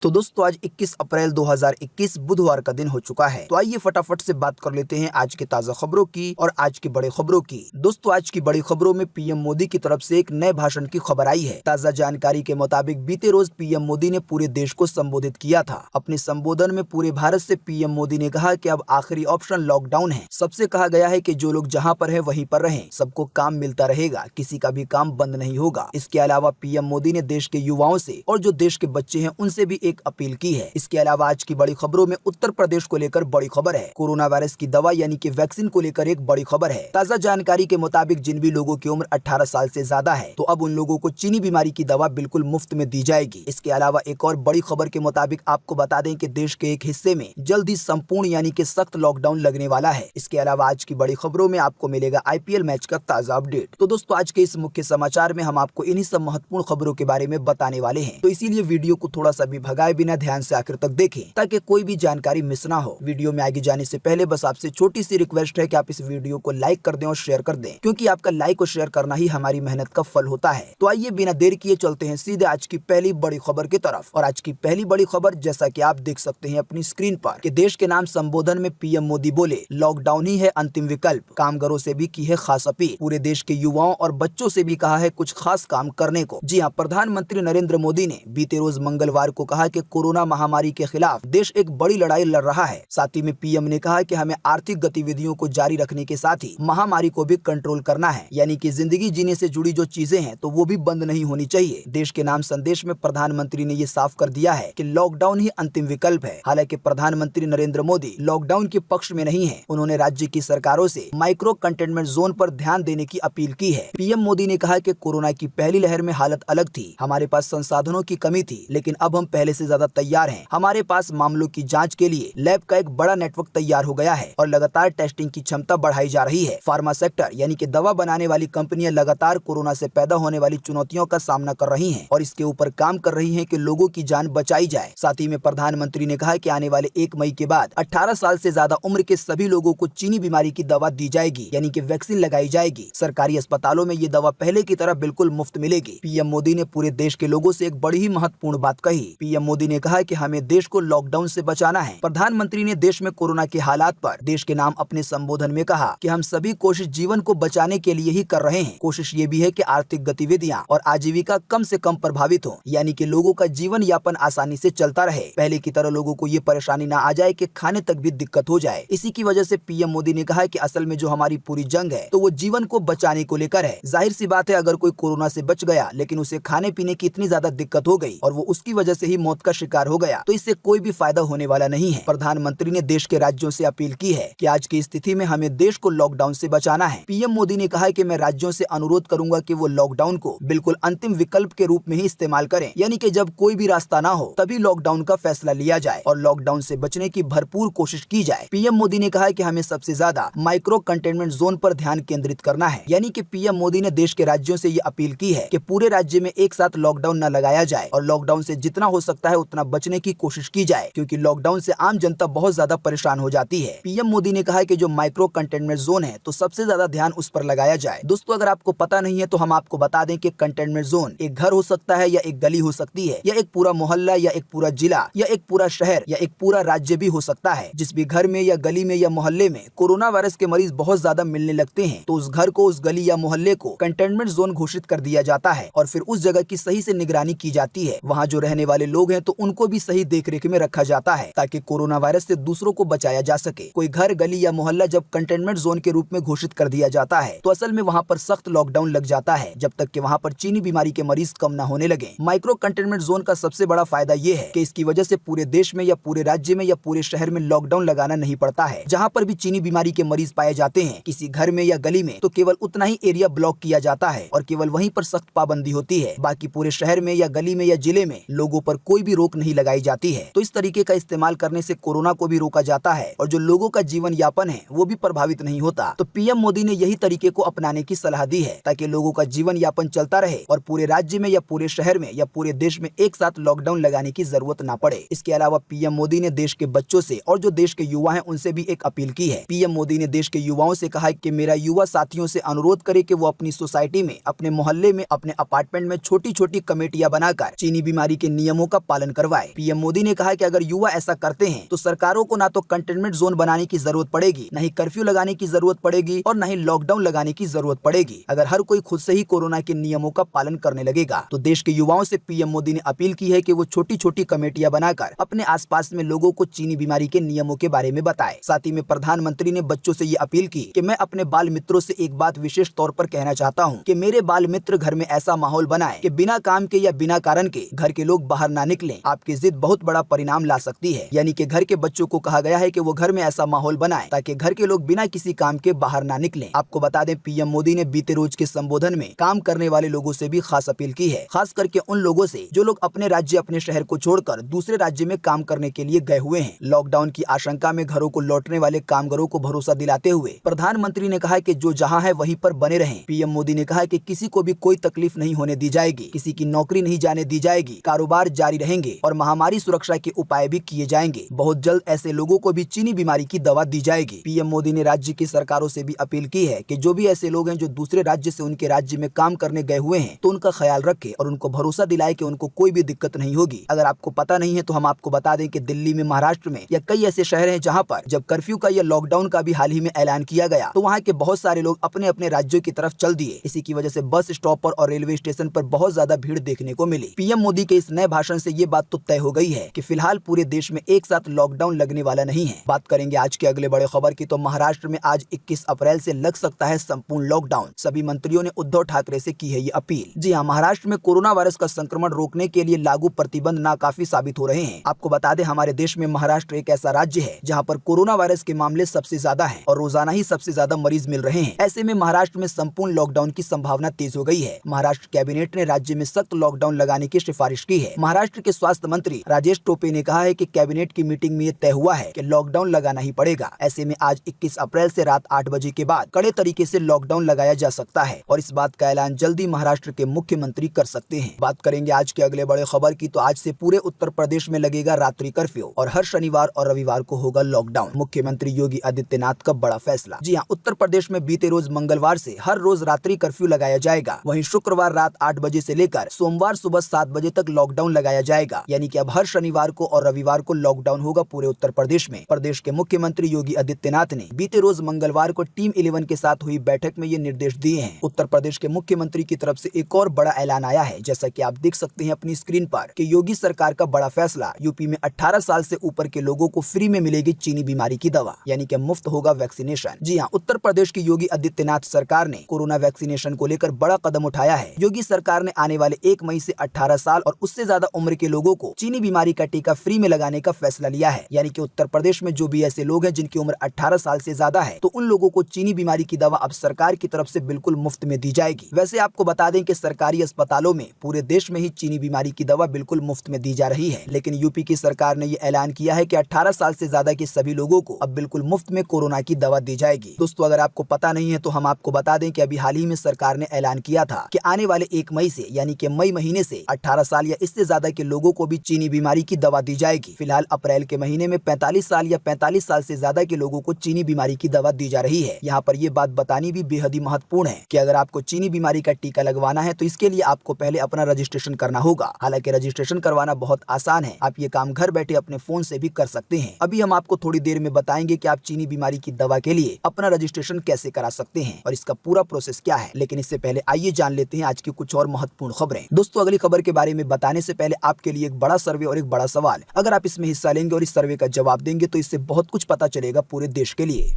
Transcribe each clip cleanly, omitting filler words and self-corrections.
तो दोस्तों आज 21 अप्रैल 2021 बुधवार का दिन हो चुका है। तो आइए फटाफट से बात कर लेते हैं आज के ताजा खबरों की और आज की बड़ी खबरों की। दोस्तों आज की बड़ी खबरों में पीएम मोदी की तरफ से एक नए भाषण की खबर आई है। ताजा जानकारी के मुताबिक बीते रोज पीएम मोदी ने पूरे देश को संबोधित किया था। अपने संबोधन में पूरे भारत से पीएम मोदी ने कहा कि अब आखिरी ऑप्शन लॉकडाउन है। सबसे कहा गया है कि जो लोग जहाँ पर है वहीं पर रहें, सबको काम मिलता रहेगा, किसी का भी काम बंद नहीं होगा। इसके अलावा पीएम मोदी ने देश के युवाओं से और जो देश के बच्चे हैं उनसे भी एक अपील की है। इसके अलावा आज की बड़ी खबरों में उत्तर प्रदेश को लेकर बड़ी खबर है। कोरोना वायरस की दवा यानी कि वैक्सीन को लेकर एक बड़ी खबर है। ताजा जानकारी के मुताबिक जिन भी लोगों की उम्र 18 साल से ज्यादा है तो अब उन लोगों को चीनी बीमारी की दवा बिल्कुल मुफ्त में दी जाएगी। इसके अलावा एक और बड़ी खबर के मुताबिक आपको बता दें कि देश के एक हिस्से में जल्द ही संपूर्ण यानी कि सख्त लॉकडाउन लगने वाला है। इसके अलावा आज की बड़ी खबरों में आपको मिलेगा आईपीएल मैच का ताजा अपडेट। तो दोस्तों आज के इस मुख्य समाचार में हम आपको इन्हीं सब महत्वपूर्ण खबरों के बारे में बताने वाले हैं। तो इसीलिए वीडियो को थोड़ा सा भी भगाए बिना ध्यान से आखिर तक देखें ताकि कोई भी जानकारी मिस ना हो। वीडियो में आगे जाने से पहले बस आपसे छोटी सी रिक्वेस्ट है कि आप इस वीडियो को लाइक कर दें और शेयर कर दें, क्योंकि आपका लाइक और शेयर करना ही हमारी मेहनत का फल होता है। तो आइए बिना देर किए चलते हैं सीधे आज की पहली बड़ी खबर की तरफ। और आज की पहली बड़ी खबर जैसा कि आप देख सकते हैं अपनी स्क्रीन पर कि देश के नाम संबोधन में पीएम मोदी बोले लॉकडाउन ही है अंतिम विकल्प। कामगारों से भी की है खास अपील। पूरे देश के युवाओं और बच्चों से भी कहा है कुछ खास काम करने को। जी हाँ, प्रधानमंत्री नरेंद्र मोदी ने बीते रोज मंगलवार को कहा कि कोरोना महामारी के खिलाफ देश एक बड़ी लड़ाई लड़ रहा है। साथ ही में पीएम ने कहा कि हमें आर्थिक गतिविधियों को जारी रखने के साथ ही महामारी को भी कंट्रोल करना है, यानी कि जिंदगी जीने से जुड़ी जो चीजें हैं तो वो भी बंद नहीं होनी चाहिए। देश के नाम संदेश में प्रधानमंत्री ने ये साफ कर दिया है कि लॉकडाउन ही अंतिम विकल्प है। हालांकि प्रधानमंत्री नरेंद्र मोदी लॉकडाउन के पक्ष में नहीं है। उन्होंने राज्य की सरकारों से माइक्रो कंटेनमेंट जोन पर ध्यान देने की अपील की है। पीएम मोदी ने कहा कि कोरोना की पहली लहर में हालत अलग थी, हमारे पास संसाधनों की कमी थी, लेकिन अब हम पहले से ज्यादा तैयार हैं। हमारे पास मामलों की जांच के लिए लैब का एक बड़ा नेटवर्क तैयार हो गया है और लगातार टेस्टिंग की क्षमता बढ़ाई जा रही है। फार्मा सेक्टर यानी कि दवा बनाने वाली कंपनियां लगातार कोरोना से पैदा होने वाली चुनौतियों का सामना कर रही हैं और इसके ऊपर काम कर रही हैं कि लोगों की जान बचाई जाए। साथ ही में प्रधानमंत्री ने कहा कि आने वाले 1 मई के बाद 18 साल से ज्यादा उम्र के सभी लोगों को चीनी बीमारी की दवा दी जाएगी, यानी कि वैक्सीन लगाई जाएगी। सरकारी अस्पतालों में ये दवा पहले की तरह बिल्कुल मुफ्त मिलेगी। पीएम मोदी ने पूरे देश के लोगों से एक बड़ी ही महत्वपूर्ण बात कही। पीएम मोदी ने कहा कि हमें देश को लॉकडाउन से बचाना है। प्रधानमंत्री ने देश में कोरोना के हालात पर देश के नाम अपने संबोधन में कहा कि हम सभी कोशिश जीवन को बचाने के लिए ही कर रहे हैं। कोशिश ये भी है कि आर्थिक गतिविधियां और आजीविका कम से कम प्रभावित हो, यानी कि लोगों का जीवन यापन आसानी से चलता रहे। पहले की तरह लोगों को ये परेशानी ना आ जाए कि खाने तक भी दिक्कत हो जाए। इसी की वजह से पीएम मोदी ने कहा कि असल में जो हमारी पूरी जंग है तो वो जीवन को बचाने को लेकर है। जाहिर सी बात है, अगर कोई कोरोना से बच गया लेकिन उसे खाने पीने की इतनी ज्यादा दिक्कत हो गई और वो उसकी वजह से ही मौत का शिकार हो गया तो इससे कोई भी फायदा होने वाला नहीं है। प्रधानमंत्री ने देश के राज्यों से अपील की है कि आज की स्थिति में हमें देश को लॉकडाउन से बचाना है। पीएम मोदी ने कहा कि मैं राज्यों से अनुरोध करूंगा कि वो लॉकडाउन को बिल्कुल अंतिम विकल्प के रूप में ही इस्तेमाल करें, यानी कि जब कोई भी रास्ता ना हो तभी लॉकडाउन का फैसला लिया जाए और लॉकडाउन से बचने की भरपूर कोशिश की जाए। पीएम मोदी ने कहा कि हमें सबसे ज्यादा माइक्रो कंटेनमेंट जोन पर ध्यान केंद्रित करना है, यानी कि पीएम मोदी ने देश के राज्यों से ये अपील की है कि पूरे राज्य में एक साथ लॉकडाउन न लगाया जाए और लॉकडाउन से जितना हो सकता है उतना बचने की कोशिश की जाए, क्योंकि लॉकडाउन से आम जनता बहुत ज्यादा परेशान हो जाती है। पीएम मोदी ने कहा कि जो माइक्रो कंटेनमेंट जोन है तो सबसे ज्यादा ध्यान उस पर लगाया जाए। दोस्तों अगर आपको पता नहीं है तो हम आपको बता दें कि कंटेनमेंट जोन एक घर हो सकता है या एक गली हो सकती है या एक पूरा मोहल्ला या एक पूरा जिला या एक पूरा शहर या एक पूरा राज्य भी हो सकता है। जिस भी घर में या गली में या मोहल्ले में कोरोना वायरस के मरीज बहुत ज्यादा मिलने लगते हैं तो उस घर को, उस गली या मोहल्ले को कंटेनमेंट जोन घोषित कर दिया जाता है और फिर उस जगह की सही से निगरानी की जाती है। वहाँ जो रहने वाले लोग हैं तो उनको भी सही देखरेख में रखा जाता है ताकि कोरोना वायरस से दूसरों को बचाया जा सके। कोई घर, गली या मोहल्ला जब कंटेनमेंट जोन के रूप में घोषित कर दिया जाता है तो असल में वहाँ पर सख्त लॉकडाउन लग जाता है जब तक कि वहाँ पर चीनी बीमारी के मरीज कम न होने लगे। माइक्रो कंटेनमेंट जोन का सबसे बड़ा फायदा ये है कि इसकी वजह से पूरे देश में या पूरे राज्य में या पूरे शहर में लॉकडाउन लगाना नहीं पड़ता है। जहाँ पर भी चीनी बीमारी के मरीज पाए जाते हैं किसी घर में या गली में तो केवल उतना ही एरिया ब्लॉक किया जाता है और केवल वहीं पर सख्त पाबंदी होती है। बाकी पूरे शहर में या गली में या जिले में लोगों पर कोई भी रोक नहीं लगाई जाती है। तो इस तरीके का इस्तेमाल करने से कोरोना को भी रोका जाता है और जो लोगों का जीवन यापन है वो भी प्रभावित नहीं होता। तो पीएम मोदी ने यही तरीके को अपनाने की सलाह दी है ताकि लोगों का जीवन यापन चलता रहे और पूरे राज्य में या पूरे शहर में या पूरे देश में एक साथ लॉकडाउन लगाने की जरूरत ना पड़े। इसके अलावा पीएम मोदी ने देश के बच्चों से और जो देश के युवा हैं उनसे भी एक अपील की है। पीएम मोदी ने देश के युवाओं से कहा कि मेरा युवा साथियों से अनुरोध करे कि वो अपनी सोसाइटी में, अपने मोहल्ले में, अपने अपार्टमेंट में छोटी छोटी कमेटियां बनाकर चीनी बीमारी के नियमों का पालन करवाए। पीएम मोदी ने कहा कि अगर युवा ऐसा करते हैं तो सरकारों को ना तो कंटेनमेंट जोन बनाने की जरूरत पड़ेगी, न ही कर्फ्यू लगाने की जरूरत पड़ेगी और न ही लॉकडाउन लगाने की जरूरत पड़ेगी। अगर हर कोई खुद से ही कोरोना के नियमों का पालन करने लगेगा तो देश के युवाओं से पीएम मोदी ने अपील की है कि वो छोटी छोटी कमेटियां बनाकर अपने आसपास में लोगों को चीनी बीमारी के नियमों के बारे में बताएं। साथ ही में प्रधानमंत्री ने बच्चों से ये अपील की कि मैं अपने बाल मित्रों से एक बात विशेष तौर पर कहना चाहता हूँ कि मेरे बाल मित्र घर में ऐसा माहौल बनाए कि बिना काम के या बिना कारण के घर के लोग बाहर ना निकलें। आपकी जिद बहुत बड़ा परिणाम ला सकती है। यानी कि घर के बच्चों को कहा गया है कि वो घर में ऐसा माहौल बनाएं ताकि घर के लोग बिना किसी काम के बाहर ना निकलें। आपको बता दें, पीएम मोदी ने बीते रोज के संबोधन में काम करने वाले लोगों से भी खास अपील की है, खास करके उन लोगों से जो लोग अपने राज्य अपने शहर को छोड़कर दूसरे राज्य में काम करने के लिए गए हुए हैं। लॉकडाउन की आशंका में घरों को लौटने वाले कामगारों को भरोसा दिलाते हुए प्रधानमंत्री ने कहा कि जो जहां है वहीं पर बने रहें। पीएम मोदी ने कहा कि किसी को भी कोई तकलीफ नहीं होने दी जाएगी, किसी की नौकरी नहीं जाने दी जाएगी, कारोबार जारी रहेंगे और महामारी सुरक्षा के उपाय भी किए जाएंगे। बहुत जल्द ऐसे लोगों को भी चीनी बीमारी की दवा दी जाएगी। पीएम मोदी ने राज्य की सरकारों से भी अपील की है कि जो भी ऐसे लोग हैं जो दूसरे राज्य से उनके राज्य में काम करने गए हुए हैं तो उनका ख्याल रखे और उनको भरोसा दिलाए कि उनको कोई भी दिक्कत नहीं होगी। अगर आपको पता नहीं है तो हम आपको बता दें कि दिल्ली में, महाराष्ट्र में या कई ऐसे शहर हैं जहां पर जब कर्फ्यू का या लॉकडाउन का भी हाल ही में ऐलान किया गया तो वहां के बहुत सारे लोग अपने अपने राज्यों की तरफ चल दिए। इसी की वजह से बस स्टॉप पर और रेलवे स्टेशन पर बहुत ज्यादा भीड़ देखने को मिली। पीएम मोदी के इस नए भाषण से ये बात तो तय हो गई है कि फिलहाल पूरे देश में एक साथ लॉकडाउन लगने वाला नहीं है। बात करेंगे आज के अगले बड़े खबर की तो महाराष्ट्र में आज 21 अप्रैल से लग सकता है संपूर्ण लॉकडाउन। सभी मंत्रियों ने उद्धव ठाकरे से की है ये अपील। जी हाँ, महाराष्ट्र में कोरोना वायरस का संक्रमण रोकने के लिए लागू प्रतिबंध नाकाफी साबित हो रहे हैं। आपको बता दें, हमारे देश में महाराष्ट्र एक ऐसा राज्य है जहाँ पर कोरोना वायरस के मामले सबसे ज्यादा हैं और रोजाना ही सबसे ज्यादा मरीज मिल रहे हैं। ऐसे में महाराष्ट्र में संपूर्ण लॉकडाउन की संभावना तेज हो गई है। महाराष्ट्र कैबिनेट ने राज्य में सख्त लॉकडाउन लगाने की सिफारिश की है। महाराष्ट्र के स्वास्थ्य मंत्री राजेश टोपे ने कहा है कि कैबिनेट की मीटिंग में ये तय हुआ है कि लॉकडाउन लगाना ही पड़ेगा। ऐसे में आज 21 अप्रैल से रात 8 बजे के बाद कड़े तरीके से लॉकडाउन लगाया जा सकता है और इस बात का ऐलान जल्दी महाराष्ट्र के मुख्यमंत्री कर सकते हैं। बात करेंगे आज के अगले बड़े खबर की तो आज से पूरे उत्तर प्रदेश में लगेगा रात्रि कर्फ्यू और हर शनिवार और रविवार को होगा लॉकडाउन। मुख्यमंत्री योगी आदित्यनाथ का बड़ा फैसला। जी हाँ, उत्तर प्रदेश में बीते रोज मंगलवार से हर रोज रात्रि कर्फ्यू लगाया जाएगा। वहीं शुक्रवार रात 8 बजे से लेकर सोमवार सुबह 7 बजे तक लॉकडाउन लगाया जाएगा। यानी कि अब हर शनिवार को और रविवार को लॉकडाउन होगा पूरे उत्तर प्रदेश में। प्रदेश के मुख्यमंत्री योगी आदित्यनाथ ने बीते रोज मंगलवार को टीम 11 के साथ हुई बैठक में ये निर्देश दिए हैं। उत्तर प्रदेश के मुख्यमंत्री की तरफ से एक और बड़ा ऐलान आया है। जैसा कि आप देख सकते हैं अपनी स्क्रीन पर कि योगी सरकार का बड़ा फैसला, यूपी में 18 साल से ऊपर के लोगों को फ्री में मिलेगी चीनी बीमारी की दवा, यानी कि मुफ्त होगा वैक्सीनेशन। जी हाँ, उत्तर प्रदेश की योगी आदित्यनाथ सरकार ने कोरोना वैक्सीनेशन को लेकर बड़ा कदम उठाया है। योगी सरकार ने आने वाले 1 मई से 18 साल और उससे ज्यादा उम्र के लोगों को चीनी बीमारी का टीका फ्री में लगाने का फैसला लिया है। यानी कि उत्तर प्रदेश में जो भी ऐसे लोग हैं जिनकी उम्र 18 साल से ज्यादा है तो उन लोगों को चीनी बीमारी की दवा अब सरकार की तरफ से बिल्कुल मुफ्त में दी जाएगी। वैसे आपको बता दें कि सरकारी अस्पतालों में पूरे देश में ही चीनी बीमारी की दवा बिल्कुल मुफ्त में दी जा रही है, लेकिन यूपी की सरकार ने ये ऐलान किया है कि 18 साल से ज्यादा के सभी लोगों को अब बिल्कुल मुफ्त में कोरोना की दवा दी जाएगी। दोस्तों, अगर आपको पता नहीं है तो हम आपको बता दें कि अभी हाल ही में सरकार ने ऐलान किया था कि आने वाले 1 मई से, यानी कि मई महीने से 18 साल या इससे ज्यादा के लोगों को भी चीनी बीमारी की दवा दी जाएगी। फिलहाल अप्रैल के महीने में 45 साल या 45 साल से ज्यादा के लोगों को चीनी बीमारी की दवा दी जा रही है। यहाँ पर ये बात बतानी भी बेहद ही महत्वपूर्ण है कि अगर आपको चीनी बीमारी का टीका लगवाना है तो इसके लिए आपको पहले अपना रजिस्ट्रेशन करना होगा। हालांकि रजिस्ट्रेशन करवाना बहुत आसान है, आप ये काम घर बैठे अपने फोन से भी कर सकते हैं। अभी हम आपको थोड़ी देर में बताएंगे कि आप चीनी बीमारी की दवा के लिए अपना रजिस्ट्रेशन कैसे करा सकते हैं और इसका पूरा प्रोसेस क्या है। लेकिन इससे पहले आइए जान लेते हैं आज की कुछ और महत्वपूर्ण खबरें। दोस्तों, अगली खबर के बारे में बताने से पहले आपके लिए एक बड़ा सर्वे और एक बड़ा सवाल। अगर आप इसमें हिस्सा लेंगे और इस सर्वे का जवाब देंगे तो इससे बहुत कुछ पता चलेगा पूरे देश के लिए।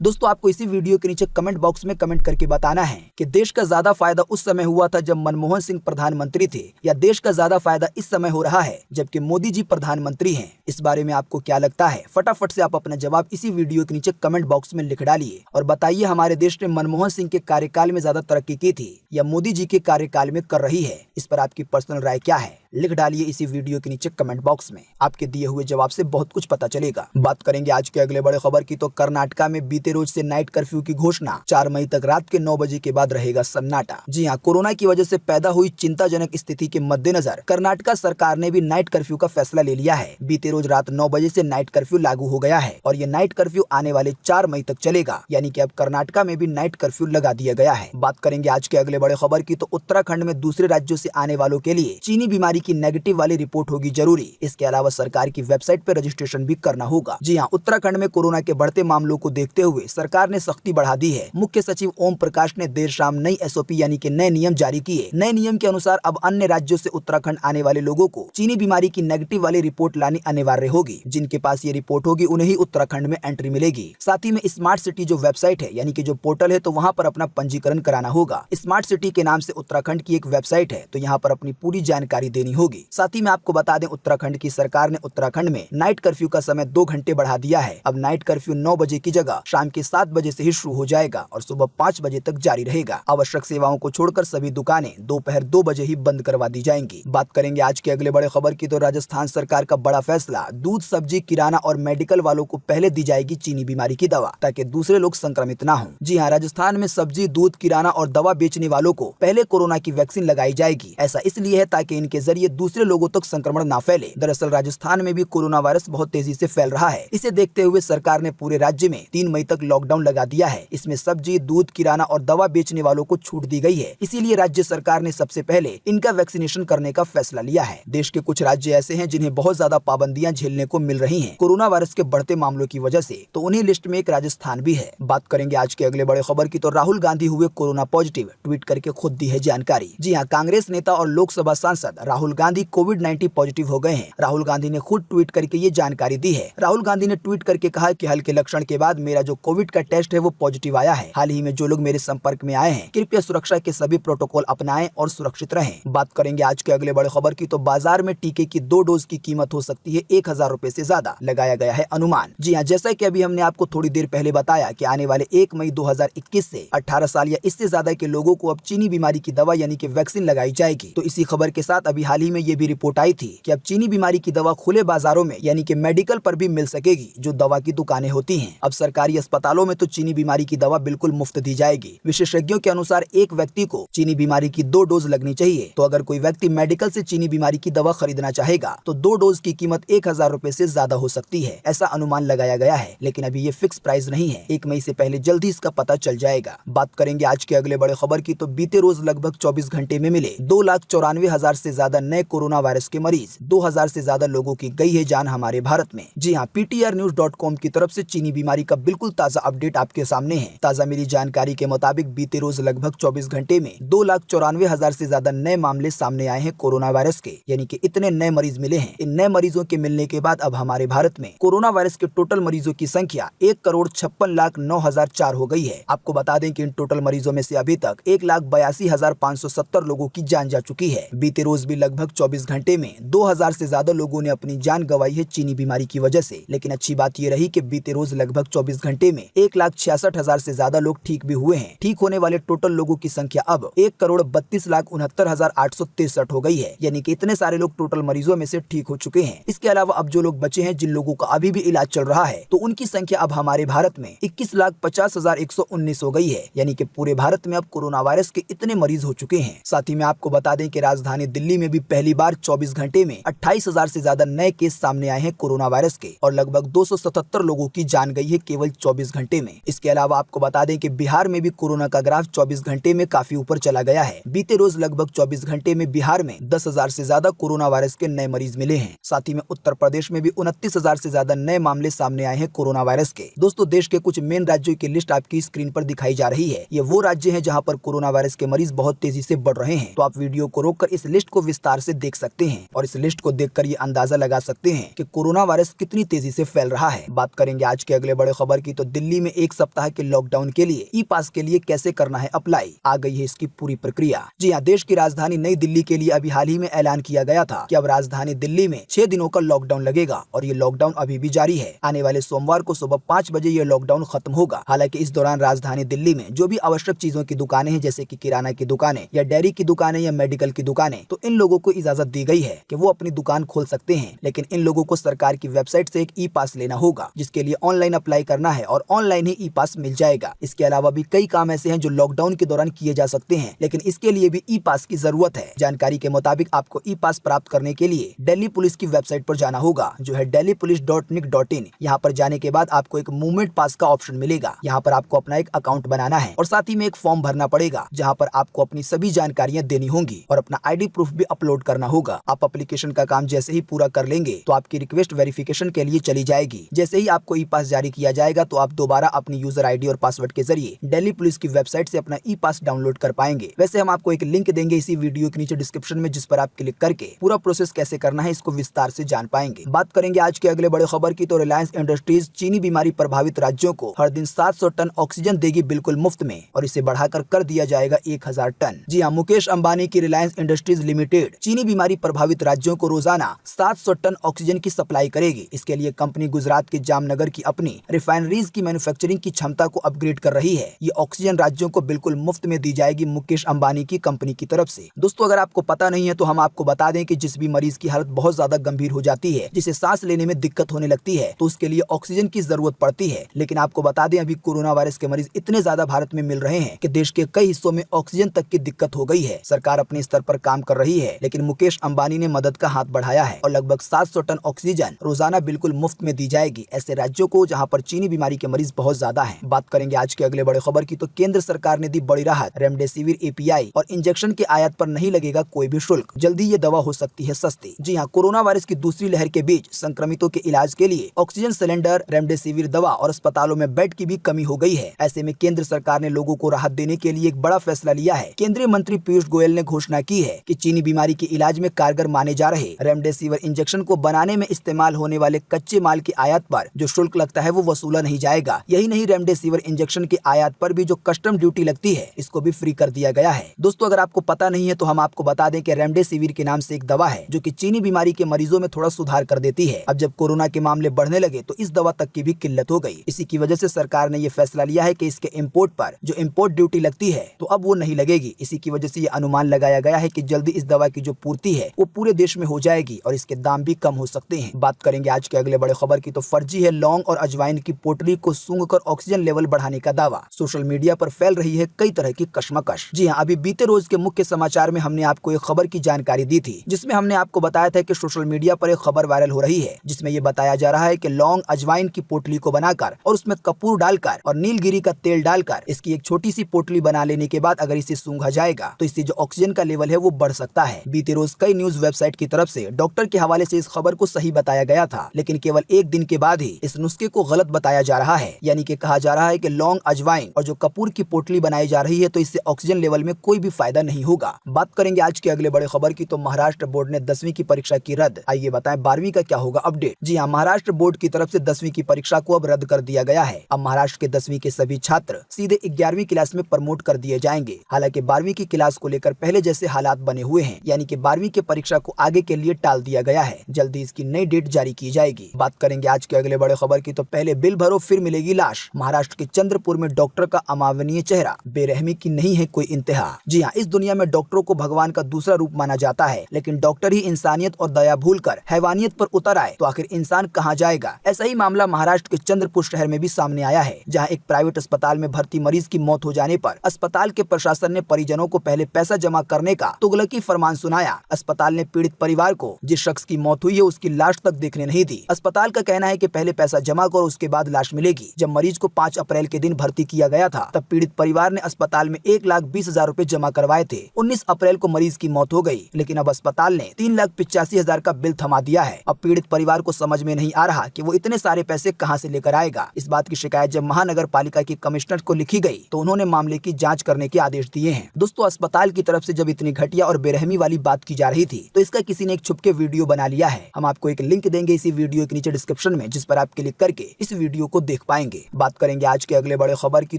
दोस्तों, आपको इसी वीडियो के नीचे कमेंट बॉक्स में कमेंट करके बताना है कि देश का ज्यादा फायदा उस समय हुआ था जब मनमोहन सिंह प्रधानमंत्री थे या देश का ज्यादा फायदा इस समय हो रहा है जबकि मोदी जी प्रधानमंत्री हैं। इस बारे में आपको क्या लगता है? फटाफट से आप अपना जवाब इसी वीडियो के नीचे कमेंट बॉक्स में लिख डालिए और बताइए हमारे देश ने मनमोहन सिंह के कार्यकाल में ज्यादा तरक्की की थी या मोदी जी के कार्यकाल में कर रही है। इस पर आपकी पर्सनल राय क्या है? लिख डालिए इसी वीडियो के नीचे कमेंट बॉक्स में। आपके दिए हुए जवाब से बहुत कुछ पता चलेगा। बात करेंगे आज के अगले बड़े खबर की तो कर्नाटका में बीते बीते रोज से नाइट कर्फ्यू की घोषणा। 4 मई तक रात के 9 बजे के बाद रहेगा सन्नाटा। जी हाँ, कोरोना की वजह से पैदा हुई चिंताजनक स्थिति के मद्देनजर कर्नाटक सरकार ने भी नाइट कर्फ्यू का फैसला ले लिया है। बीते रोज रात 9 बजे से नाइट कर्फ्यू लागू हो गया है और ये नाइट कर्फ्यू आने वाले 4 मई तक चलेगा, यानी कि अब कर्नाटक में भी नाइट कर्फ्यू लगा दिया गया है। बात करेंगे आज के अगले बड़े खबर की, तो उत्तराखंड में दूसरे राज्यों से आने वालों के लिए चीनी बीमारी की नेगेटिव वाली रिपोर्ट होगी जरूरी। इसके अलावा सरकार की वेबसाइट पर रजिस्ट्रेशन भी करना होगा। जी हाँ, उत्तराखंड में कोरोना के बढ़ते मामलों को देखते हुए सरकार ने सख्ती बढ़ा दी है। मुख्य सचिव ओम प्रकाश ने देर शाम नई एसओपी यानी कि नए नियम जारी किए। नए नियम के अनुसार अब अन्य राज्यों से उत्तराखंड आने वाले लोगों को चीनी बीमारी की नेगेटिव वाली रिपोर्ट लानी अनिवार्य होगी। जिनके पास ये रिपोर्ट होगी उन्हें ही उत्तराखंड में एंट्री मिलेगी। साथ ही में स्मार्ट सिटी जो वेबसाइट है यानी कि जो पोर्टल है, तो वहाँ पर अपना पंजीकरण कराना होगा। स्मार्ट सिटी के नाम से उत्तराखंड की एक वेबसाइट है, तो यहाँ पर अपनी पूरी जानकारी देनी होगी। साथ ही में आपको बता दें, उत्तराखंड की सरकार ने उत्तराखंड में नाइट कर्फ्यू का समय 2 घंटे बढ़ा दिया है। अब नाइट कर्फ्यू 9 बजे की जगह शाम के 7 बजे से ही शुरू हो जाएगा और सुबह 5 बजे तक जारी रहेगा। आवश्यक सेवाओं को छोड़कर सभी दुकानें दोपहर 2 बजे ही बंद करवा दी जाएंगी। बात करेंगे आज के अगले बड़े खबर की, तो राजस्थान सरकार का बड़ा फैसला, दूध, सब्जी, किराना और मेडिकल वालों को पहले दी जाएगी चीनी बीमारी की दवा, ताकि दूसरे लोग संक्रमित ना हों। जी हाँ, राजस्थान में सब्जी, दूध, किराना और दवा बेचने वालों को पहले कोरोना की वैक्सीन लगाई जाएगी। ऐसा इसलिए है ताकि इनके जरिए दूसरे लोगों तक संक्रमण ना फैले। दरअसल राजस्थान में भी कोरोना वायरस बहुत तेजी से फैल रहा है। इसे देखते हुए सरकार ने पूरे राज्य में 3 मई तक लॉकडाउन लगा दिया है। इसमें सब्जी, दूध, किराना और दवा बेचने वालों को छूट दी गई है। इसीलिए राज्य सरकार ने सबसे पहले इनका वैक्सीनेशन करने का फैसला लिया है। देश के कुछ राज्य ऐसे हैं जिन्हें बहुत ज्यादा पाबंदियां झेलने को मिल रही हैं कोरोना वायरस के बढ़ते मामलों की वजह से, तो उन्हीं लिस्ट में एक राजस्थान भी है। बात करेंगे आज के अगले बड़े खबर की, तो राहुल गांधी हुए कोरोना पॉजिटिव, ट्वीट करके खुद दी है जानकारी। जी हाँ, कांग्रेस नेता और लोकसभा सांसद राहुल गांधी कोविड-19 पॉजिटिव हो गए हैं। राहुल गांधी ने खुद ट्वीट करके ये जानकारी दी है। राहुल गांधी ने ट्वीट करके कहा कि हल्के लक्षण के बाद मेरा जो कोविड का टेस्ट है वो पॉजिटिव आया है। हाल ही में जो लोग मेरे संपर्क में आए हैं, कृपया सुरक्षा के सभी प्रोटोकॉल अपनाएं और सुरक्षित रहें। बात करेंगे आज के अगले बड़े खबर की, तो बाजार में टीके की 2 डोज की कीमत हो सकती है 1000 रुपए से ज्यादा, लगाया गया है अनुमान। जी हाँ, जैसा कि अभी हमने आपको थोड़ी देर पहले बताया कि आने वाले 1 मई 2021 से 18 साल या इससे ज्यादा के लोगों को अब चीनी बीमारी की दवा यानी कि वैक्सीन लगाई जाएगी। तो इसी खबर के साथ अभी हाल ही में ये भी रिपोर्ट आई थी कि अब चीनी बीमारी की दवा खुले बाजारों में यानी कि मेडिकल पर भी मिल सकेगी, जो दवा की दुकानें होती हैं। अब सरकारी अस्पतालों में तो चीनी बीमारी की दवा बिल्कुल मुफ्त दी जाएगी। विशेषज्ञों के अनुसार एक व्यक्ति को चीनी बीमारी की 2 डोज लगनी चाहिए। तो अगर कोई व्यक्ति मेडिकल से चीनी बीमारी की दवा खरीदना चाहेगा तो 2 डोज की कीमत 1000 रुपए से ज्यादा हो सकती है, ऐसा अनुमान लगाया गया है। लेकिन अभी ये फिक्स प्राइस नहीं है। 1 मई से पहले जल्दी इसका पता चल जाएगा। बात करेंगे आज के अगले बड़े खबर की, तो बीते रोज लगभग 24 घंटे में मिले 2,94,000 से ज्यादा नए कोरोना वायरस के मरीज, 2000 से ज्यादा लोगों की गई है जान हमारे भारत में। जी हाँ, PTRnews.com की तरफ से चीनी बीमारी का बिल्कुल ताजा अपडेट आपके सामने है। ताजा मिली जानकारी के मुताबिक बीते रोज लगभग 24 घंटे में 2,94,000 से ज्यादा नए मामले सामने आए हैं कोरोना वायरस के, यानी कि इतने नए मरीज मिले हैं। इन नए मरीजों के मिलने के बाद अब हमारे भारत में कोरोना वायरस के टोटल मरीजों की संख्या 1,56,09,004 हो गई है। आपको बता दें कि इन टोटल मरीजों में से अभी तक 1,82,570 लोगों की जान जा चुकी है। बीते रोज भी लगभग 24 घंटे में 2000 से ज्यादा लोगों ने अपनी जान गंवाई है चीनी बीमारी की वजह से। लेकिन अच्छी बात ये रही कि बीते रोज लगभग 24 घंटे में 1,66,000 से ज्यादा लोग ठीक भी हुए हैं। ठीक होने वाले टोटल लोगों की संख्या अब 1,32,69,863 हो गई है, यानी कि इतने सारे लोग टोटल मरीजों में से ठीक हो चुके हैं। इसके अलावा अब जो लोग बचे हैं, जिन लोगों का अभी भी इलाज चल रहा है, तो उनकी संख्या अब हमारे भारत में 21,50,119 हो गई है, यानी कि पूरे भारत में अब कोरोना वायरस के इतने मरीज हो चुके हैं। साथ ही में आपको बता दें कि राजधानी दिल्ली में भी पहली बार 24 घंटे में 28,000 से ज्यादा नए केस सामने आए हैं कोरोना वायरस के और लगभग 277 लोगों की जान गई है केवल 24 घंटे में। इसके अलावा आपको बता दें कि बिहार में भी कोरोना का ग्राफ 24 घंटे में काफी ऊपर चला गया है। बीते रोज लगभग 24 घंटे में बिहार में 10,000 से ज्यादा कोरोना वायरस के नए मरीज मिले हैं। साथ ही में उत्तर प्रदेश में भी 29,000 से ज्यादा नए मामले सामने आए हैं कोरोना वायरस के। दोस्तों, देश के कुछ मेन राज्यों की लिस्ट आपकी स्क्रीन पर दिखाई जा रही है। ये वो राज्य हैं जहां पर कोरोना वायरस के मरीज बहुत तेजी से बढ़ रहे हैं। तो आप वीडियो को रोककर इस लिस्ट को विस्तार से देख सकते हैं और इस लिस्ट को देखकर ये अंदाजा लगा सकते हैं कि कोरोना वायरस कितनी तेजी से फैल रहा है। बात करेंगे आज के अगले बड़े खबर की, तो दिल्ली में 1 सप्ताह के लॉकडाउन के लिए ई पास के लिए कैसे करना है अप्लाई, आ गई है इसकी पूरी प्रक्रिया। जी हाँ, देश की राजधानी नई दिल्ली के लिए अभी हाल ही में ऐलान किया गया था कि अब राजधानी दिल्ली में 6 दिनों का लॉकडाउन लगेगा और ये लॉकडाउन अभी भी जारी है। आने वाले सोमवार को सुबह 5 बजे ये लॉकडाउन खत्म होगा। हालांकि इस दौरान राजधानी दिल्ली में जो भी आवश्यक चीजों की दुकानें हैं, जैसे कि किराना की दुकानें या डेयरी की दुकानें या मेडिकल की दुकानें, तो इन लोगों को इजाजत दी गई है कि वो अपनी दुकान खोल सकते हैं। लेकिन इन लोगों को सरकार की वेबसाइट से एक ई पास लेना होगा, जिसके लिए ऑनलाइन अप्लाई करना है और और ऑनलाइन ही ई पास मिल जाएगा। इसके अलावा भी कई काम ऐसे हैं जो लॉकडाउन के दौरान किए जा सकते हैं, लेकिन इसके लिए भी ई पास की जरूरत है। जानकारी के मुताबिक आपको ई पास प्राप्त करने के लिए दिल्ली पुलिस की वेबसाइट पर जाना होगा, जो है delhipolice.nic.in। यहाँ पर जाने के बाद आपको एक मूवमेंट पास का ऑप्शन मिलेगा। यहाँ पर आपको अपना एक अकाउंट बनाना है और साथ ही में एक फॉर्म भरना पड़ेगा, जहाँ पर आपको अपनी सभी जानकारियां देनी होंगी और अपना आईडी प्रूफ भी अपलोड करना होगा। आप एप्लीकेशन का काम जैसे ही पूरा कर लेंगे तो आपकी रिक्वेस्ट वेरिफिकेशन के लिए चली जाएगी। जैसे ही आपको ई पास जारी किया जाएगा तो आप दोबारा अपनी यूजर आईडी और पासवर्ड के जरिए दिल्ली पुलिस की वेबसाइट से अपना ई पास डाउनलोड कर पाएंगे। वैसे हम आपको एक लिंक देंगे इसी वीडियो के नीचे डिस्क्रिप्शन में, जिस पर आप क्लिक करके पूरा प्रोसेस कैसे करना है इसको विस्तार से जान पाएंगे। बात करेंगे आज के अगले बड़े खबर की, तो रिलायंस इंडस्ट्रीज चीनी बीमारी प्रभावित राज्यों को हर दिन 700 टन ऑक्सीजन देगी बिल्कुल मुफ्त में, और इसे बढ़ाकर कर दिया जाएगा 1000 टन। जी हाँ, मुकेश अंबानी की रिलायंस इंडस्ट्रीज लिमिटेड चीनी बीमारी प्रभावित राज्यों को रोजाना 700 टन ऑक्सीजन की सप्लाई करेगी। इसके लिए कंपनी गुजरात के जामनगर की अपनी रिफाइनरीज की मैन्युफैक्चरिंग की क्षमता को अपग्रेड कर रही है। ये ऑक्सीजन राज्यों को बिल्कुल मुफ्त में दी जाएगी मुकेश अंबानी की कंपनी की तरफ से। दोस्तों, अगर आपको पता नहीं है तो हम आपको बता दें कि जिस भी मरीज की हालत बहुत ज्यादा गंभीर हो जाती है, जिसे सांस लेने में दिक्कत होने लगती है, तो उसके लिए ऑक्सीजन की जरूरत पड़ती है। लेकिन आपको बता दें, अभी कोरोना वायरस के मरीज इतने ज्यादा भारत में मिल रहे हैं कि देश के कई हिस्सों में ऑक्सीजन तक की दिक्कत हो गई है। सरकार अपने स्तर पर काम कर रही है, लेकिन मुकेश अंबानी ने मदद का हाथ बढ़ाया है और लगभग 700 टन ऑक्सीजन रोजाना बिल्कुल मुफ्त में दी जाएगी ऐसे राज्यों को जहां पर चीनी बीमारी के मरीज बहुत ज्यादा हैं। बात करेंगे आज के अगले बड़े खबर की, तो केंद्र सरकार ने दी बड़ी राहत। रेमडेसिविर एपीआई और इंजेक्शन के आयात पर नहीं लगेगा कोई भी शुल्क। जल्दी ये दवा हो सकती है सस्ती। जी हाँ, कोरोना वायरस की दूसरी लहर के बीच संक्रमितों के इलाज के लिए ऑक्सीजन सिलेंडर, रेमडेसिविर दवा और अस्पतालों में बेड की भी कमी हो गई है। ऐसे में केंद्र सरकार ने लोगों को राहत देने के लिए एक बड़ा फैसला लिया है। केंद्रीय मंत्री पीयूष गोयल ने घोषणा की है कि चीनी बीमारी के इलाज में कारगर माने जा रहे रेमडेसिविर इंजेक्शन को बनाने में इस्तेमाल होने वाले कच्चे माल की आयात पर जो शुल्क लगता है वो वसूला नहीं जाएगा। यही नहीं, रेमडेसिविर इंजेक्शन की आयात पर भी जो कस्टम ड्यूटी लगती है इसको भी फ्री कर दिया गया है। दोस्तों, अगर आपको पता नहीं है तो हम आपको बता दें कि रेमडेसिविर के नाम से एक दवा है जो कि चीनी बीमारी के मरीजों में थोड़ा सुधार कर देती है। अब जब कोरोना के मामले बढ़ने लगे तो इस दवा तक की भी किल्लत हो गई। इसी की वजह से सरकार ने ये फैसला लिया है कि इसके इम्पोर्ट पर जो इम्पोर्ट ड्यूटी लगती है तो अब वो नहीं लगेगी। इसी की वजह से ये अनुमान लगाया गया है कि जल्दी इस दवा की जो पूर्ति है वो पूरे देश में हो जाएगी और इसके दाम भी कम हो सकते हैं। बात करेंगे आज के अगले बड़े खबर की, तो फर्जी है लौंग और अजवाइन की पोटली को सूंघकर ऑक्सीजन लेवल बढ़ाने का दावा। सोशल मीडिया पर फैल रही है कई तरह की कशमकश। जी हाँ, अभी बीते रोज के मुख्य समाचार में हमने आपको एक खबर की जानकारी दी थी, जिसमें हमने आपको बताया था कि सोशल मीडिया पर एक खबर वायरल हो रही है, जिसमें ये बताया जा रहा है कि लौंग अजवाइन की पोटली को बनाकर और उसमें कपूर डालकर और नीलगिरी का तेल डालकर इसकी एक छोटी सी पोटली बना लेने के बाद अगर इसे सूंघा जाएगा तो इससे जो ऑक्सीजन का लेवल है वो बढ़ सकता है। बीते रोज कई न्यूज वेबसाइट की तरफ से डॉक्टर के हवाले से इस खबर को सही बताया गया था, लेकिन केवल एक दिन के बाद ही इस नुस्खे को गलत बताया जा रहा है। यानी कि कहा जा रहा है कि लौंग, अजवाइन और जो कपूर की पोटली बनाई जा रही है तो इससे ऑक्सीजन लेवल में कोई भी फायदा नहीं होगा। बात करेंगे आज के अगले बड़े खबर की, तो महाराष्ट्र बोर्ड ने 10वीं की परीक्षा की रद्द। आइए बताएं 12वीं का क्या होगा अपडेट। जी हाँ, महाराष्ट्र बोर्ड की तरफ से 10वीं की परीक्षा को अब रद्द कर दिया गया है। अब महाराष्ट्र के 10वीं के सभी छात्र सीधे 11वीं क्लास में प्रमोट कर दिए जाएंगे। हालांकि 12वीं की क्लास को लेकर पहले जैसे हालात बने हुए हैं, यानी कि 12वीं की परीक्षा को आगे के लिए टाल दिया गया है। जल्दी इसकी नई डेट जारी की जाएगी। बात करेंगे आज के अगले बड़े खबर की, तो पहले बिल भरो फिर मिलेगी लाश। महाराष्ट्र के चंद्रपुर में डॉक्टर का अमानवीय चेहरा, बेरहमी की नहीं है कोई इंतहा। जी हाँ, इस दुनिया में डॉक्टरों को भगवान का दूसरा रूप माना जाता है, लेकिन डॉक्टर ही इंसानियत और दया भूलकर हैवानियत पर उतर आए तो आखिर इंसान कहाँ जाएगा। ऐसा ही मामला महाराष्ट्र के चंद्रपुर शहर में भी सामने आया है, जहाँ एक प्राइवेट अस्पताल में भर्ती मरीज की मौत हो जाने पर अस्पताल के प्रशासन ने परिजनों को पहले पैसा जमा करने का तुगलकी फरमान सुनाया। अस्पताल ने पीड़ित परिवार को जिस शख्स की मौत हुई है उसकी लाश तक देखने नहीं दी। अस्पताल का कहना है कि पहले पैसा जमा करो उसके बाद लाश मिलेगी। जब मरीज को 5 अप्रैल के दिन भर्ती किया गया था तब पीड़ित परिवार ने अस्पताल में 1,20,000 रुपए जमा करवाए थे। 19 अप्रैल को मरीज की मौत हो गई, लेकिन अब अस्पताल ने 3,85,000 का बिल थमा दिया है। अब पीड़ित परिवार को समझ में नहीं आ रहा कि वो इतने सारे पैसे कहां से लेकर आएगा। इस बात की शिकायत जब महानगर पालिका की कमिश्नर को लिखी गई तो उन्होंने मामले की जाँच करने के आदेश दिए हैं। दोस्तों, अस्पताल की तरफ से जब इतनी घटिया और बेरहमी वाली बात की जा रही थी तो इसका किसी ने एक छुप के वीडियो बना लिया है। हम आपको एक लिंक देंगे इसी वीडियो के नीचे डिस्क्रिप्शन में, जिस पर आप क्लिक करके इस वीडियो को देख पाएंगे। बात करेंगे आज के अगले बड़े खबर की,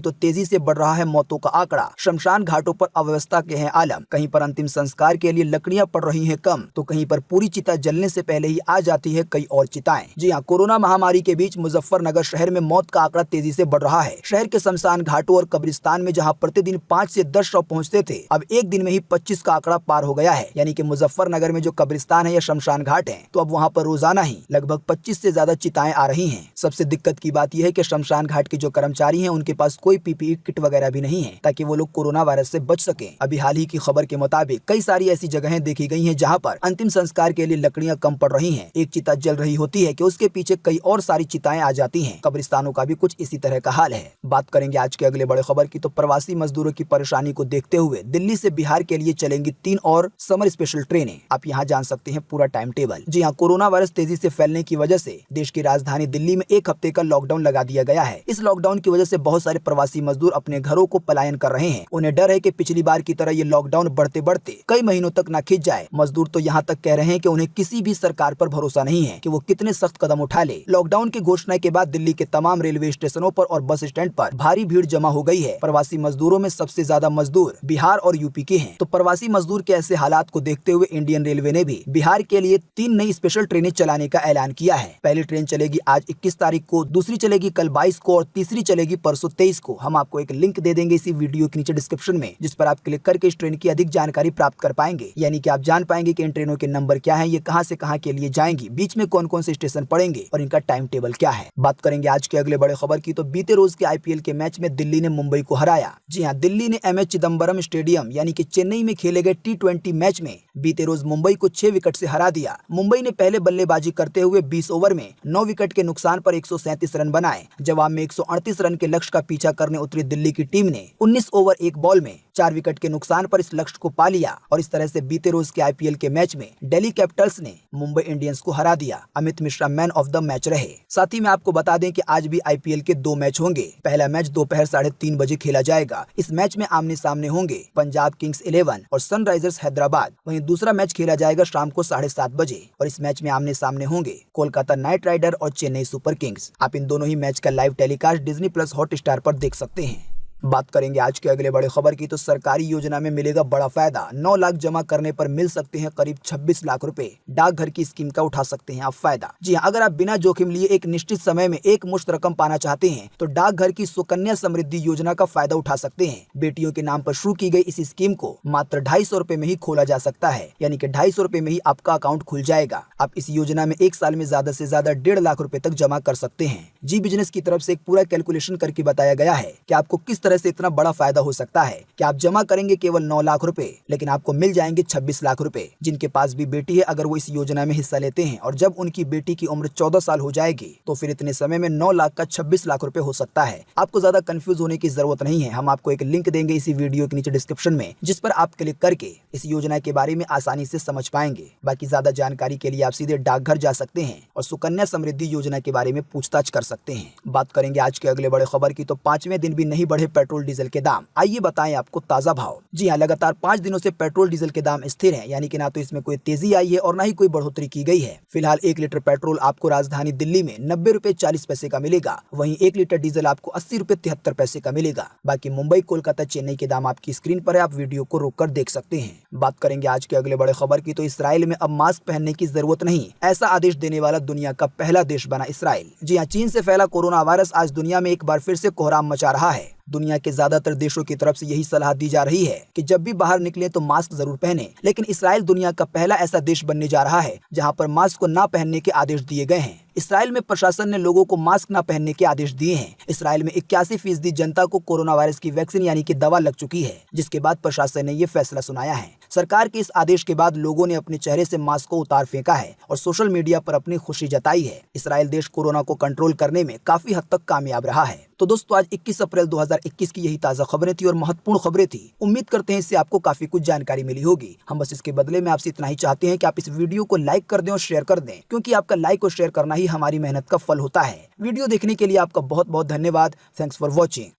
तो तेजी से बढ़ रहा है मौतों का आंकड़ा। शमशान घाटों पर अव्यवस्था के हैं आलम। कहीं पर अंतिम संस्कार के लिए लकड़ियां पड़ रही हैं कम, तो कहीं पर पूरी चिता जलने से पहले ही आ जाती है कई और चिताएं। जी हाँ, कोरोना महामारी के बीच मुजफ्फरनगर शहर में मौत का आंकड़ा तेजी से बढ़ रहा है। शहर के शमशान घाटों और कब्रिस्तान में जहाँ प्रतिदिन 5 से 10 शव पहुँचते थे, अब एक दिन में ही 25 का आंकड़ा पार हो गया है। यानी कि मुजफ्फरनगर में जो कब्रिस्तान है या शमशान घाट है, तो अब वहाँ पर रोजाना ही लगभग 25 से ज्यादा चिताएं आ रही हैं। सबसे दिक्कत की बात यह यह है कि शमशान घाट के जो कर्मचारी हैं उनके पास कोई पीपीई किट वगैरह भी नहीं है ताकि वो लोग कोरोना वायरस से बच सकें। अभी हाल ही की खबर के मुताबिक कई सारी ऐसी जगहें देखी गई हैं जहां पर अंतिम संस्कार के लिए लकड़ियां कम पड़ रही हैं। एक चिता जल रही होती है कि उसके पीछे कई और सारी चिताएं आ जाती हैं। कब्रिस्तानों का भी कुछ इसी तरह का हाल है। बात करेंगे आज के अगले बड़े खबर की, तो प्रवासी मजदूरों की परेशानी को देखते हुए दिल्ली से बिहार के लिए चलेंगी 3 और समर स्पेशल ट्रेनें। आप यहाँ जान सकते हैं पूरा टाइम टेबल। जी हाँ, कोरोना वायरस तेजी से फैलने की वजह से देश की राजधानी दिल्ली में 1 हफ्ते का लॉकडाउन लगा दिया गया है। इस लॉकडाउन की वजह से बहुत सारे प्रवासी मजदूर अपने घरों को पलायन कर रहे हैं। उन्हें डर है कि पिछली बार की तरह ये लॉकडाउन बढ़ते बढ़ते कई महीनों तक न खिंच जाए। मजदूर तो यहाँ तक कह रहे हैं कि उन्हें किसी भी सरकार पर भरोसा नहीं है कि वो कितने सख्त कदम उठा ले। लॉकडाउन की घोषणा के बाद दिल्ली के तमाम रेलवे स्टेशनों पर और बस स्टैंड पर भारी भीड़ जमा हो गई है। प्रवासी मजदूरों में सबसे ज्यादा मजदूर बिहार और यूपी के हैं। तो प्रवासी मजदूर के ऐसे हालात को देखते हुए इंडियन रेलवे ने भी बिहार के लिए 3 नई स्पेशल ट्रेनें चलाने का ऐलान किया है। पहली ट्रेन चलेगी आज 21 तारीख को, दूसरी चलेगी कल 22 को और तीसरी चलेगी परसों 23 को। हम आपको एक लिंक दे देंगे इसी वीडियो के नीचे डिस्क्रिप्शन में, जिस पर आप क्लिक करके इस ट्रेन की अधिक जानकारी प्राप्त कर पाएंगे। यानी कि आप जान पाएंगे कि इन ट्रेनों के नंबर क्या है, ये कहां से कहां के लिए जाएंगी, बीच में कौन कौन से स्टेशन पड़ेंगे और इनका टाइम टेबल क्या है। बात करेंगे आज के अगले बड़े खबर की, तो बीते रोज के आईपीएल के मैच में दिल्ली ने मुंबई को हराया। जी हाँ, दिल्ली ने एमए चिदम्बरम स्टेडियम यानी कि चेन्नई में खेले गए T20 मैच में बीते रोज मुंबई को 6 विकेट से हरा दिया। मुंबई ने पहले बल्लेबाजी करते हुए 20 ओवर में 9 विकेट के नुकसान पर 137 रन बनाए। जवाब में 138 रन के लक्ष्य का पीछा करने उतरी दिल्ली की टीम ने 19 ओवर 1 बॉल में 4 विकेट के नुकसान पर इस लक्ष्य को पा लिया और इस तरह से बीते रोज के आईपीएल के मैच में दिल्ली कैपिटल्स ने मुंबई इंडियंस को हरा दिया। Amit Mishra man of the match रहे। साथ ही में आपको बता दें कि आज भी आईपीएल के 2 मैच होंगे। पहला मैच दोपहर 3:30 बजे खेला जाएगा। इस मैच में आमने सामने होंगे पंजाब किंग्स 11 और सनराइजर्स हैदराबाद। वहीं दूसरा मैच खेला जाएगा शाम को 7:30 बजे और इस मैच में आमने सामने होंगे कोलकाता नाइट राइडर और चेन्नई सुपर किंग्स। आप इन दोनों ही मैच का live telecast Disney plus Hotstar पर देख सकते हैं। बात करेंगे आज के अगले बड़े खबर की, तो सरकारी योजना में मिलेगा बड़ा फायदा। 9 लाख जमा करने पर मिल सकते हैं करीब 26 लाख रुपए। डाकघर की स्कीम का उठा सकते हैं आप फायदा। जी हाँ, अगर आप बिना जोखिम लिए एक निश्चित समय में एक मुश्त रकम पाना चाहते हैं तो डाकघर की सुकन्या समृद्धि योजना का फायदा उठा सकते हैं। बेटियों के नाम पर शुरू की गई इस स्कीम को मात्र 250 रुपए में ही खोला जा सकता है, यानी कि 250 रुपए में ही आपका अकाउंट खुल जाएगा। आप इस योजना में 1 साल में ज्यादा से ज्यादा 1.5 लाख रुपए तक जमा कर सकते हैं। जी बिजनेस की तरफ से एक पूरा कैलकुलेशन करके बताया गया है कि आपको किस तरह से इतना बड़ा फायदा हो सकता है कि आप जमा करेंगे केवल 9 लाख रुपए, लेकिन आपको मिल जाएंगे 26 लाख रुपए। जिनके पास भी बेटी है, अगर वो इस योजना में हिस्सा लेते हैं और जब उनकी बेटी की उम्र 14 साल हो जाएगी तो फिर इतने समय में 9 लाख का 26 लाख रुपए हो सकता है। आपको ज्यादा कंफ्यूज होने की जरूरत नहीं है। हम आपको एक लिंक देंगे इसी वीडियो के नीचे डिस्क्रिप्शन में, जिस पर आप क्लिक करके इस योजना के बारे में आसानी से समझ पाएंगे। बाकी ज्यादा जानकारी के लिए आप सीधे डाकघर जा सकते हैं और सुकन्या समृद्धि योजना के बारे में पूछताछ कर सकते हैं। बात करेंगे आज के अगले बड़े खबर की, तो 5वें दिन भी नहीं बढ़े पेट्रोल डीजल के दाम। आइए बताएं आपको ताजा भाव। जी हाँ, लगातार 5 दिनों से पेट्रोल डीजल के दाम स्थिर हैं, यानी कि ना तो इसमें कोई तेजी आई है और ना ही कोई बढ़ोतरी की गई है। फिलहाल 1 लीटर पेट्रोल आपको राजधानी दिल्ली में 90 रुपए 40 पैसे का मिलेगा। वहीं 1 लीटर डीजल आपको 80 रुपए 73 पैसे का मिलेगा। बाकी मुंबई, कोलकाता, चेन्नई के दाम आपकी स्क्रीन पर है, आप वीडियो को रोक कर देख सकते हैं। बात करेंगे आज के अगले बड़े खबर की, तो इसराइल में अब मास्क पहनने की जरूरत नहीं, ऐसा आदेश देने वाला दुनिया का पहला देश बना इसराइल। जी हाँ, चीन से फैला कोरोना वायरस आज दुनिया में एक बार फिर से कोहराम मचा रहा है। दुनिया के ज्यादातर देशों की तरफ से यही सलाह दी जा रही है कि जब भी बाहर निकलें तो मास्क जरूर पहनें, लेकिन इसराइल दुनिया का पहला ऐसा देश बनने जा रहा है जहां पर मास्क को ना पहनने के आदेश दिए गए हैं। इसराइल में प्रशासन ने लोगों को मास्क न पहनने के आदेश दिए हैं। इसराइल में 81% जनता को कोरोना वायरस की वैक्सीन यानी कि दवा लग चुकी है, जिसके बाद प्रशासन ने ये फैसला सुनाया है। सरकार के इस आदेश के बाद लोगों ने अपने चेहरे से मास्क को उतार फेंका है और सोशल मीडिया पर अपनी खुशी जताई है। इसराइल देश कोरोना को कंट्रोल करने में काफी हद तक कामयाब रहा है। तो दोस्तों, आज 21 अप्रैल 2021 की यही ताजा खबरें थी और महत्वपूर्ण खबरें थी। उम्मीद करते हैं इससे आपको काफी कुछ जानकारी मिली होगी। हम बस इसके बदले में आपसे इतना ही चाहते हैं कि आप इस वीडियो को लाइक कर दें और शेयर कर दें, क्योंकि आपका लाइक और शेयर करना ही हमारी मेहनत का फल होता है। वीडियो देखने के लिए आपका बहुत बहुत धन्यवाद। Thanks for watching.